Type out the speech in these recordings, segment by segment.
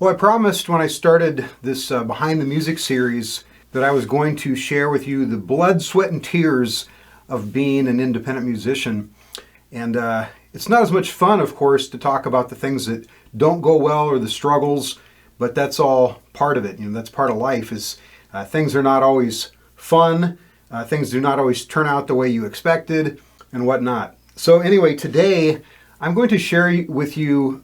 Well, I promised when I started this Behind the Music series that I was going to share with you the blood, sweat, and tears of being an independent musician. And it's not as much fun, of course, to talk about the things that don't go well or the struggles, but that's all part of it. You know, that's part of life. Is things are not always fun. Things do not always turn out the way you expected and whatnot. So anyway, today I'm going to share with you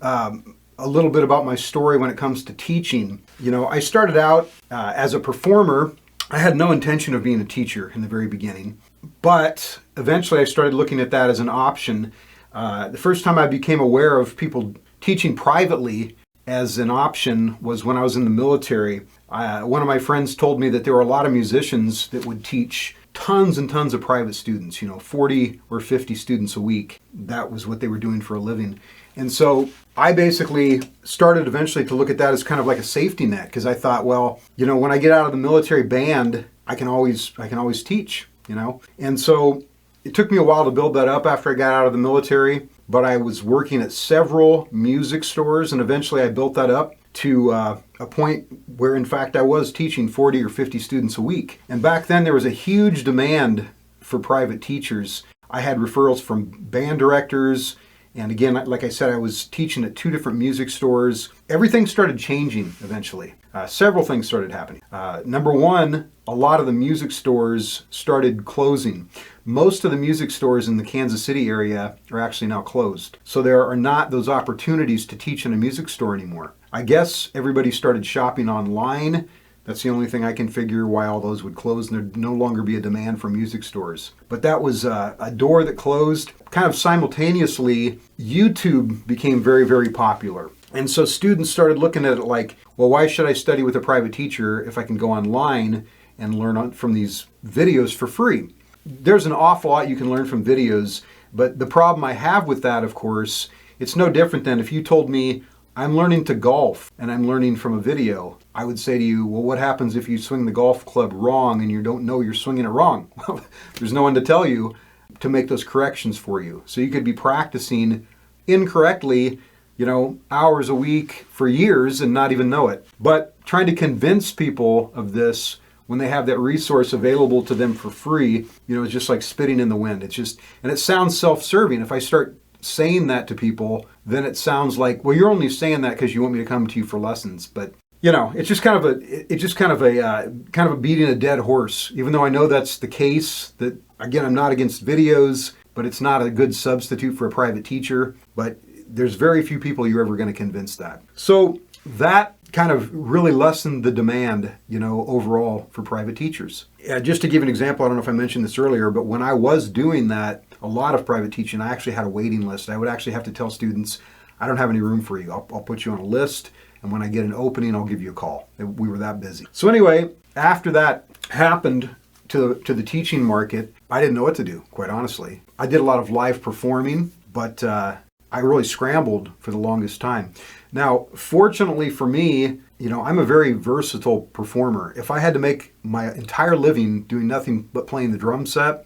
a little bit about my story when it comes to teaching. You know, I started out as a performer. I had no intention of being a teacher in the very beginning, but eventually I started looking at that as an option. The first time I became aware of people teaching privately as an option was when I was in the military. One of my friends told me that there were a lot of musicians that would teach tons and tons of private students, 40 or 50 students a week. That was what they were doing for a living. And so I basically started eventually to look at that as kind of like a safety net, because I thought, well, when I get out of the military band, I can always teach, And so it took me a while to build that up after I got out of the military, but I was working at several music stores, and eventually I built that up to a point where, in fact, I was teaching 40 or 50 students a week. And back then there was a huge demand for private teachers. I had referrals from band directors, and again, like I said, I was teaching at 2 different music stores. Everything started changing eventually. Several things started happening. Number one, a lot of the music stores started closing. Most of the music stores in the Kansas City area are actually now closed. So there are not those opportunities to teach in a music store anymore. I guess everybody started shopping online. That's the only thing I can figure why all those would close and there'd no longer be a demand for music stores. But that was a door that closed. Kind of simultaneously, YouTube became very, very popular. And so students started looking at it like, well, why should I study with a private teacher if I can go online and learn from these videos for free? There's an awful lot you can learn from videos, but the problem I have with that, of course, it's no different than if you told me, I'm learning to golf and I'm learning from a video. I would say to you, well, what happens if you swing the golf club wrong and you don't know you're swinging it wrong? Well, there's no one to tell you to make those corrections for you. So you could be practicing incorrectly, hours a week for years and not even know it. But trying to convince people of this when they have that resource available to them for free, it's just like spitting in the wind. And it sounds self-serving. If I start saying that to people, then it sounds like, well, you're only saying that because you want me to come to you for lessons. But it's just kind of a beating a dead horse. Even though I know that's the case. That again, I'm not against videos, but it's not a good substitute for a private teacher. But there's very few people you're ever going to convince that. So that kind of really lessened the demand, overall for private teachers. Just to give an example, I don't know if I mentioned this earlier, but when I was doing that, a lot of private teaching, I actually had a waiting list. I would actually have to tell students, I don't have any room for you. I'll put you on a list, and when I get an opening, I'll give you a call. We were that busy. So anyway, after that happened to the teaching market, I didn't know what to do, quite honestly. I did a lot of live performing, but I really scrambled for the longest time. Now, fortunately for me, I'm a very versatile performer. If I had to make my entire living doing nothing but playing the drum set,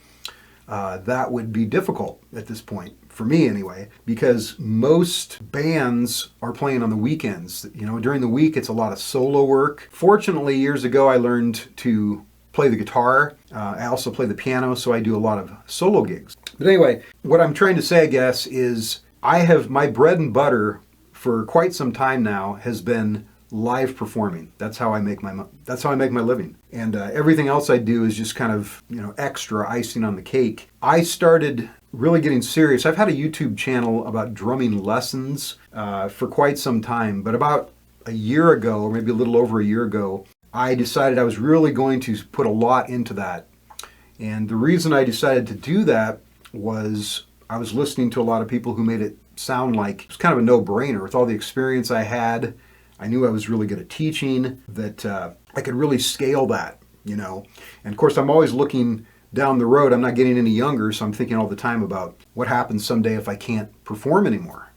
that would be difficult at this point, for me anyway, because most bands are playing on the weekends. During the week, it's a lot of solo work. Fortunately, years ago, I learned to play the guitar. I also play the piano, so I do a lot of solo gigs. But anyway, what I'm trying to say, I guess, is my bread and butter for quite some time now has been live performing. That's how I make my living. And everything else I do is just kind of, extra icing on the cake. I started really getting serious. I've had a YouTube channel about drumming lessons for quite some time, but about a year ago, or maybe a little over a year ago, I decided I was really going to put a lot into that. And the reason I decided to do that was I was listening to a lot of people who made it sound like it was kind of a no-brainer. With all the experience I had, I knew I was really good at teaching, that I could really scale that, And of course, I'm always looking down the road. I'm not getting any younger, so I'm thinking all the time about what happens someday if I can't perform anymore,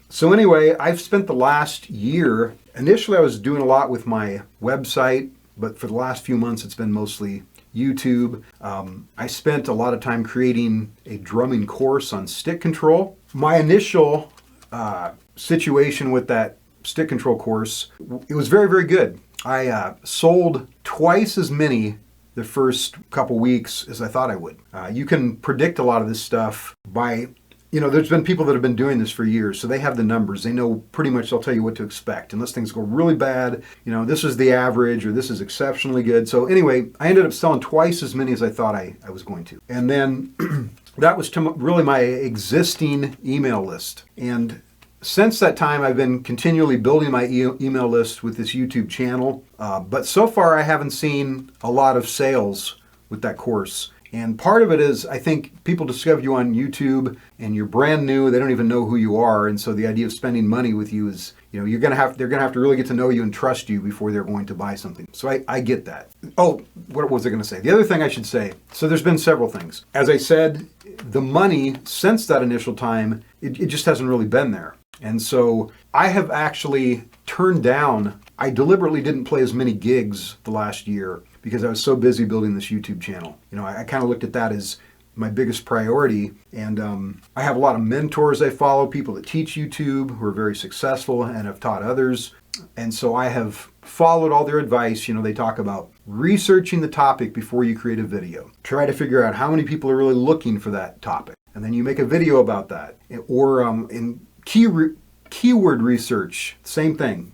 So anyway, I've spent the last year, initially I was doing a lot with my website, but for the last few months it's been mostly YouTube. I spent a lot of time creating a drumming course on stick control. My initial situation with that stick control course. It was very, very good. I sold twice as many the first couple weeks as I thought I would. You can predict a lot of this stuff by, there's been people that have been doing this for years, so they have the numbers. They know pretty much, they'll tell you what to expect. Unless things go really bad, this is the average or this is exceptionally good. So anyway, I ended up selling twice as many as I thought I was going to. And then that was really my existing email list. And since that time, I've been continually building my email list with this YouTube channel. But so far, I haven't seen a lot of sales with that course. And part of it is, I think people discover you on YouTube and you're brand new. They don't even know who you are. And so the idea of spending money with you is, they're going to have to really get to know you and trust you before they're going to buy something. So I get that. Oh, what was I going to say? The other thing I should say, so there's been several things. As I said, the money since that initial time, it just hasn't really been there. And so I have actually turned down, I deliberately didn't play as many gigs the last year because I was so busy building this YouTube channel. I kind of looked at that as my biggest priority. And I have a lot of mentors I follow, people that teach YouTube who are very successful and have taught others. And so I have followed all their advice. They talk about researching the topic before you create a video. Try to figure out how many people are really looking for that topic. And then you make a video about that. Or in keyword research, same thing.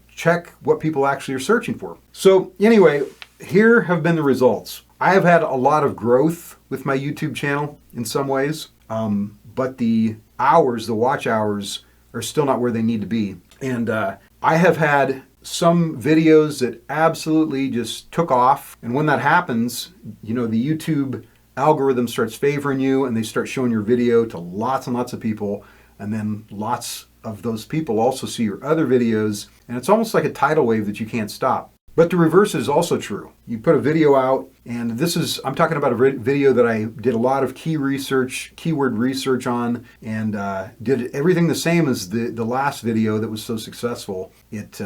Check what people actually are searching for. So anyway, here have been the results. I have had a lot of growth with my YouTube channel in some ways, but the watch hours are still not where they need to be. And I have had some videos that absolutely just took off. And when that happens, the YouTube algorithm starts favoring you and they start showing your video to lots and lots of people. And then lots of those people also see your other videos. And it's almost like a tidal wave that you can't stop. But the reverse is also true. You put a video out, and I'm talking about a video that I did a lot of keyword research on, and did everything the same as the last video that was so successful. It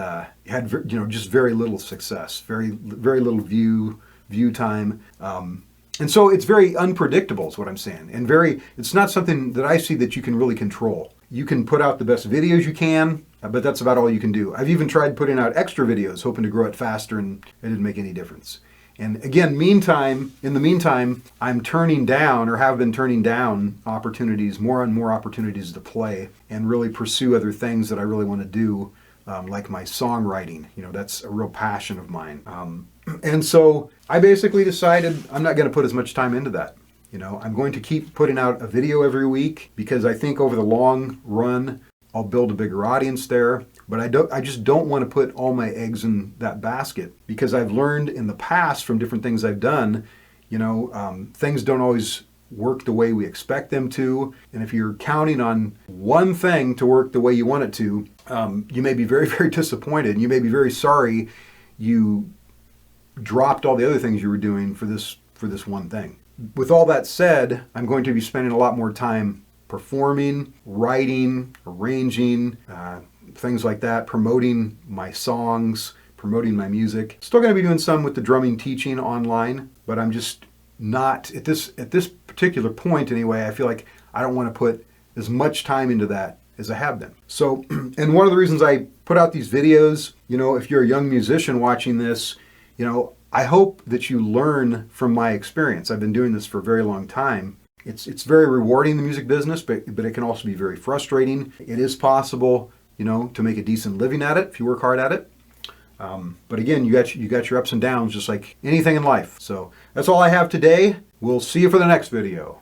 had just very little success, very little view time. And so it's very unpredictable is what I'm saying. And it's not something that I see that you can really control. You can put out the best videos you can, but that's about all you can do. I've even tried putting out extra videos, hoping to grow it faster, and it didn't make any difference. And again, in the meantime, I'm turning down, or have been turning down, more and more opportunities to play and really pursue other things that I really want to do, like my songwriting. That's a real passion of mine. And so I basically decided I'm not going to put as much time into that. I'm going to keep putting out a video every week because I think over the long run, I'll build a bigger audience there. But I just don't want to put all my eggs in that basket because I've learned in the past from different things I've done, things don't always work the way we expect them to. And if you're counting on one thing to work the way you want it to, you may be very, very disappointed. And you may be very sorry you dropped all the other things you were doing for this one thing. With all that said, I'm going to be spending a lot more time performing, writing, arranging, things like that, promoting my songs, promoting my music. Still going to be doing some with the drumming teaching online, but I'm just not, at this particular point anyway, I feel like I don't want to put as much time into that as I have been. So, and one of the reasons I put out these videos, if you're a young musician watching this, I hope that you learn from my experience. I've been doing this for a very long time. It's very rewarding, the music business, but it can also be very frustrating. It is possible, to make a decent living at it if you work hard at it. But again, you got your ups and downs just like anything in life. So that's all I have today. We'll see you for the next video.